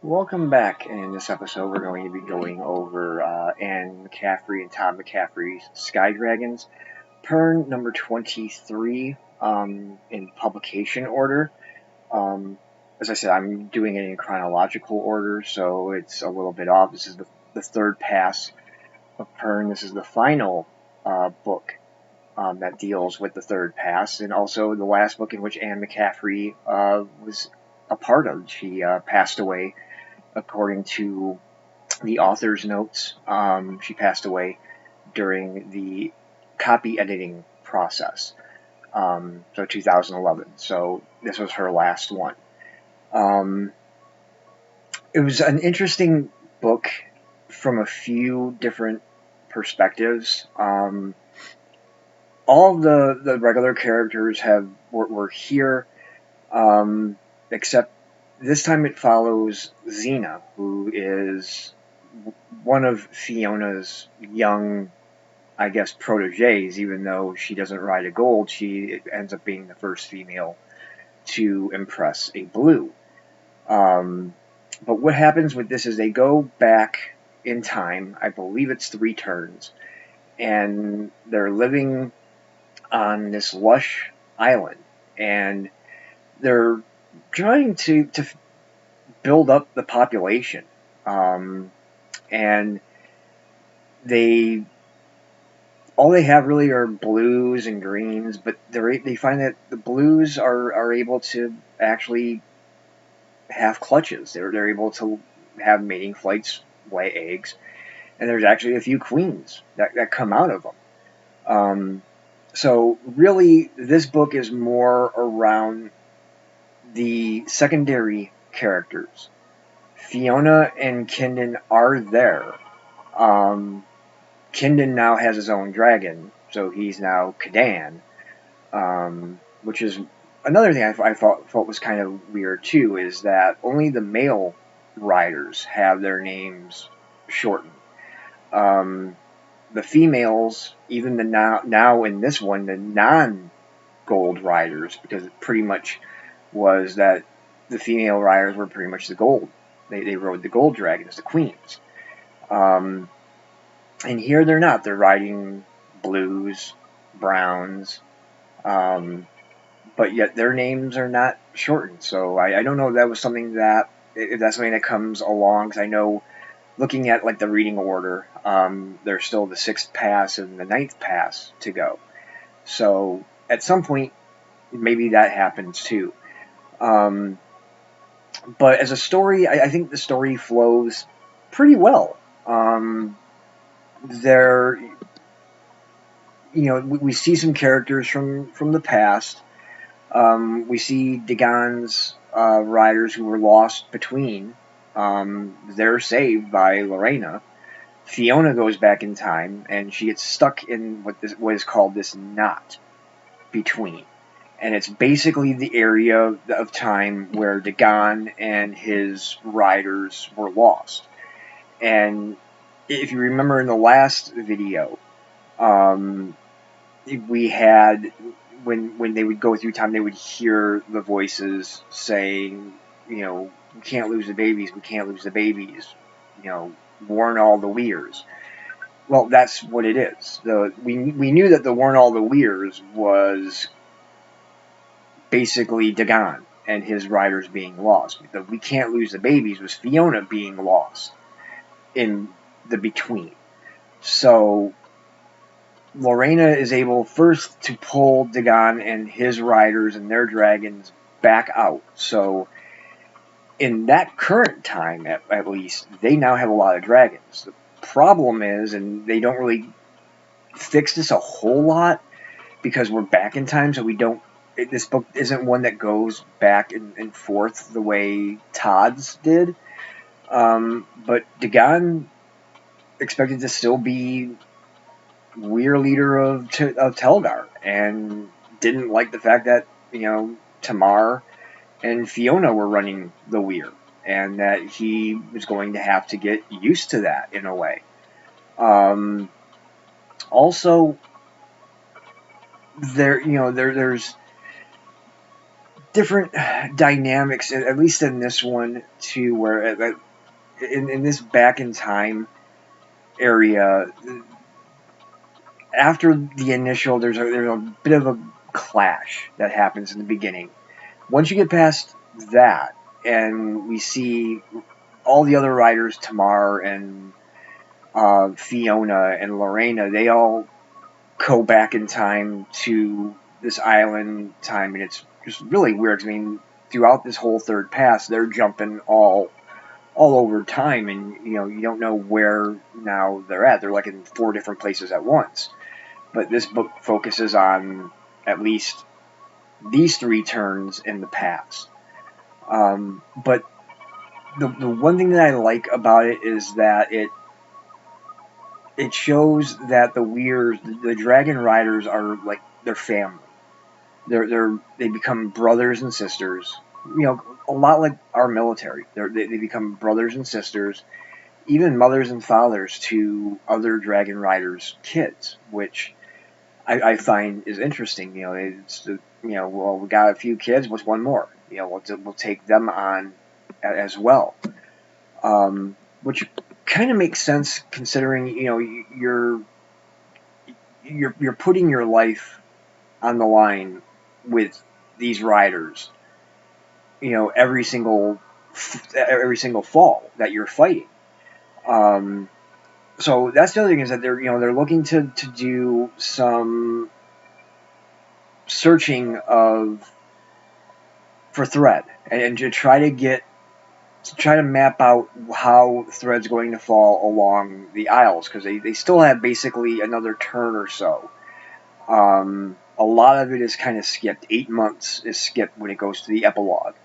Welcome back. In this episode, we're going to be going over McCaffrey and Todd MCCaffrey's Sky Dragons. Pern number 23 in publication order. Um, as I said, I'm doing it in chronological order, so it's a little bit off. This is the third pass of Pern. This is the final book that deals with the third pass, and also the last book in which Anne McCaffrey was a part of. She passed away according to the author's notes. She passed away during the copy editing process, so 2011. So this was her last one. It was an interesting book from a few different perspectives. All the regular characters were here, except this time it follows Xena, who is one of Fiona's young, I guess, proteges. Even though she doesn't ride a gold, she ends up being the first female to impress a blue. But what happens with this is they go back in time. I believe it's 3 turns, and they're living on this lush island, and they're trying to build up the population. And they all they have really are blues and greens, but they find that the blues are able to actually have clutches. They're able to have mating flights, lay eggs, and there's actually a few queens that come out of them. So really, this book is more around the secondary characters. Fiona and Kindon are there. Kindon now has his own dragon, so he's now Kadan, which is another thing I thought was kind of weird too, is that only the male riders have their names shortened. The females, even the now in this one, the non-gold riders, because it pretty much was that the female riders were pretty much the gold. They rode the gold dragons, the queens. And here they're not. They're riding blues, browns, but yet their names are not shortened. So I don't know if that was something that, if that's something that comes along, because I know looking at like the reading order, there's still the 6th pass and the 9th pass to go. So at some point, maybe that happens too. But as a story, I think the story flows pretty well. There, we see some characters from the past. We see Dagon's riders who were lost between. They're saved by Lorena. Fiona goes back in time, and she gets stuck in what is called this knot between. And it's basically the area of time where Dagon and his riders were lost. And if you remember in the last video, we had when they would go through time, they would hear the voices saying, we can't lose the babies, we can't lose the babies, warn all the weirs. Well, that's what it is. We knew that the warn all the weirs was basically Dagon and his riders being lost. The we can't lose the babies was Fiona being lost in the between. So Lorena is able first to pull Dagon and his riders and their dragons back out. So in that current time, at least, they now have a lot of dragons. The problem is, and they don't really fix this a whole lot because we're back in time, so we don't. This book isn't one that goes back and forth the way Todd's did. But Dagon expected to still be weir leader of Telgar, and didn't like the fact that Tamar and Fiona were running the weir, and that he was going to have to get used to that in a way. Also, there's different dynamics, at least in this one too, where in this back in time area, after the initial, there's a bit of a clash that happens in the beginning. Once you get past that, and we see all the other riders, Tamar and Fiona and Lorena, they all go back in time to this island time, and it's just really weird. I mean, throughout this whole third pass, they're jumping all over time, and you don't know where now they're at. They're like in 4 different places at once. But this book focuses on at least these 3 turns in the past. But the one thing that I like about it is that it shows that the dragon riders are like their family. They become brothers and sisters. A lot like our military. They become brothers and sisters, even mothers and fathers to other dragon riders' kids, which I find is interesting. Well, we got a few kids. What's one more? We'll take them on as well, which kind of makes sense considering you're putting your life on the line with these riders. Every single fall that you're fighting. So that's the other thing, is that they're looking to do some searching for thread, and to try to map out how thread's going to fall along the aisles, because they still have basically another turn or so. A lot of it is kind of skipped. 8 months is skipped when it goes to the epilogue.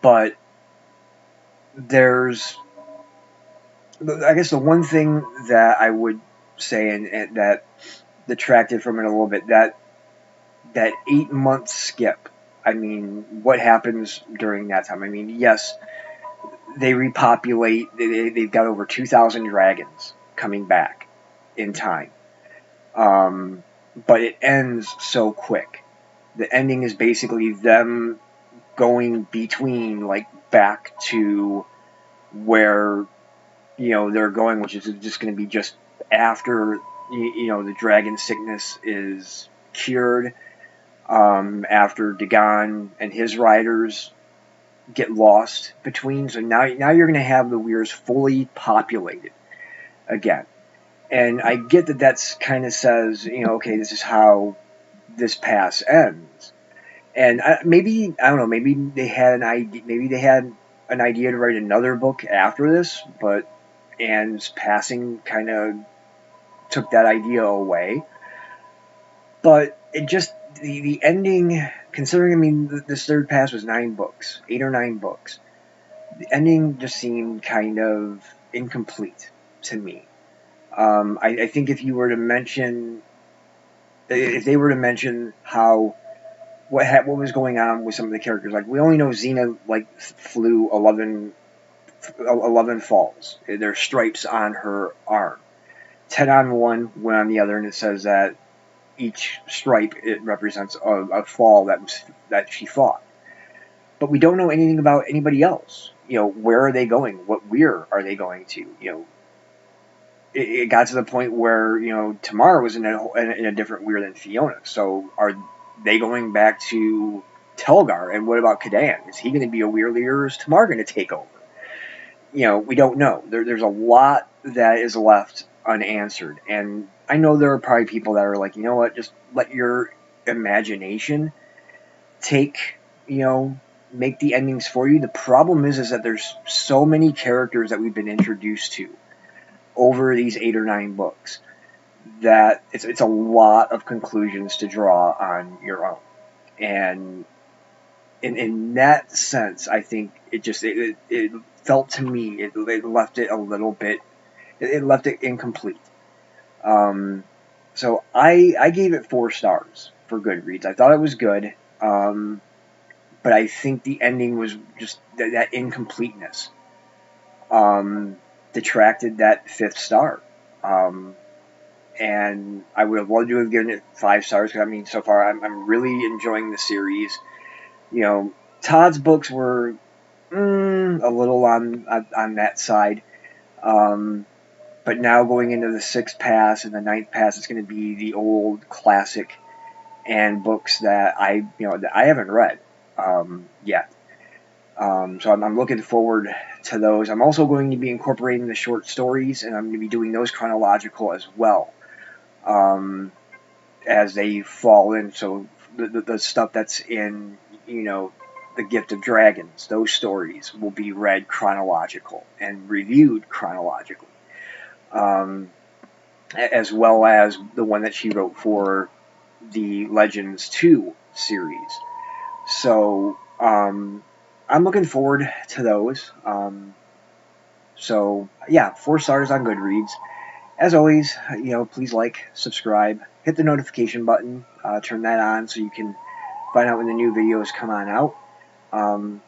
But there's, I guess, the one thing that I would say, and that detracted from it a little bit, that 8-month skip. I mean, what happens during that time? I mean, yes, they repopulate. They've got over 2,000 dragons coming back in time. But it ends so quick. The ending is basically them going between, like, back to where they're going, which is just going to be just after the dragon sickness is cured, after Dagon and his riders get lost between. So now you're going to have the Weirs fully populated again. And I get that that's kind of says, okay, this is how this pass ends. And maybe, I don't know, maybe they had an idea to write another book after this, but Anne's passing kind of took that idea away. But it just, the ending, considering, I mean, this third pass was 9 books, 8 or 9 books. The ending just seemed kind of incomplete to me. I think if they were to mention how what was going on with some of the characters, like, we only know Xena flew 11 falls. There's stripes on her arm. 10 on one, 1 on the other, and it says that each stripe, it represents a fall that she fought. But we don't know anything about anybody else. Where are they going? What Weir are they going to? It got to the point where Tamar was in a different Weir than Fiona. So are they going back to Telgar? And what about Kadan? Is he going to be a Weir leader, or is Tamar going to take over? We don't know. There's a lot that is left unanswered, and I know there are probably people that are like, you know what, just let your imagination make the endings for you. The problem is that there's so many characters that we've been introduced to over these 8 or 9 books that it's a lot of conclusions to draw on your own. And in that sense, I think it felt to me, it left it a little bit, it left it incomplete. So I gave it 4 stars for Goodreads. I thought it was good, but I think the ending was just that incompleteness detracted that 5th star. and I would have loved to have given it 5 stars. I mean, so far I'm really enjoying the series. Todd's books were a little on that side. But now going into the 6th pass and the 9th pass, it's going to be the old classic and books that I haven't read yet. So I'm looking forward to those. I'm also going to be incorporating the short stories, and I'm going to be doing those chronological as well, as they fall in. So the stuff that's in, The Gift of Dragons, those stories will be read chronological and reviewed chronologically. As well as the one that she wrote for the Legends 2 series. So, I'm looking forward to those. So, yeah, 4 stars on Goodreads. As always, please like, subscribe, hit the notification button, turn that on so you can find out when the new videos come on out.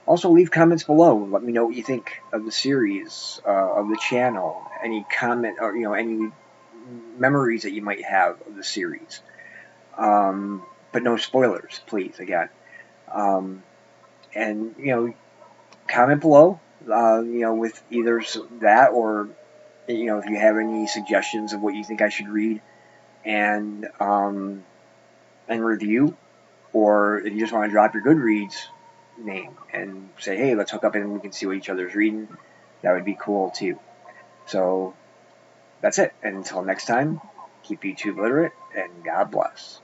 Also, leave comments below. Let me know what you think of the series, of the channel, any comment, or any memories that you might have of the series. But no spoilers, please, again. And, comment below, with either that or, if you have any suggestions of what you think I should read and review, or if you just want to drop your Goodreads name and say, hey, let's hook up and we can see what each other's reading, that would be cool too. So that's it. And until next time, keep YouTube literate and God bless.